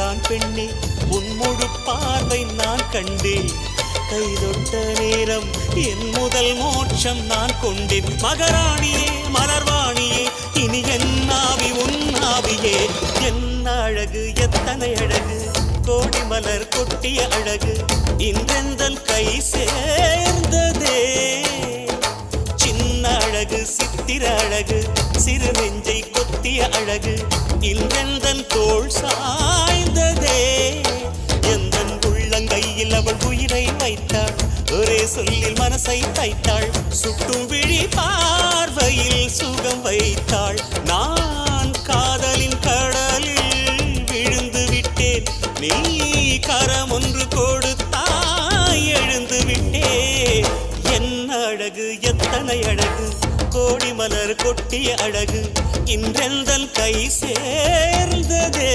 நீதான் பெண்ணே உன் முழு பார்வை நான் கண்டேன் கைதொட்ட நேரம் என் முதல் மோட்சம் நான் கொண்டேன் மகராணியே மலர்வாணியே இனி என் ஆவி உன் ஆவியே என்ன அழகு எத்தனை அழகு கோடி மலர் கொட்டிய அழகு இன்றெந்தன் கை சேர்ந்ததே சின்ன அழகு சித்திர அழகு சிறு நெஞ்சை கொத்திய அழகு இன்றெந்தன் தோள் சாய்ந்ததே எந்தன் உள்ளங்கையில் அவள் உயிரை வைத்தாள் ஒரே சொல்லில் மனசை தைத்தாள் சுட்டும் விழி பார்வையில் சுகம் வைத்தாள் நான் காதலின் கடலில் விழுந்து விட்டேன் நீ கரம் ஒன்று கொடுத்தாய் எழுந்து விட்டேன் என்ன அழகு எத்தனை அழகு கோடி மலர் கொட்டிய அழகு இன்றெந்தன் கை சேர்ந்ததே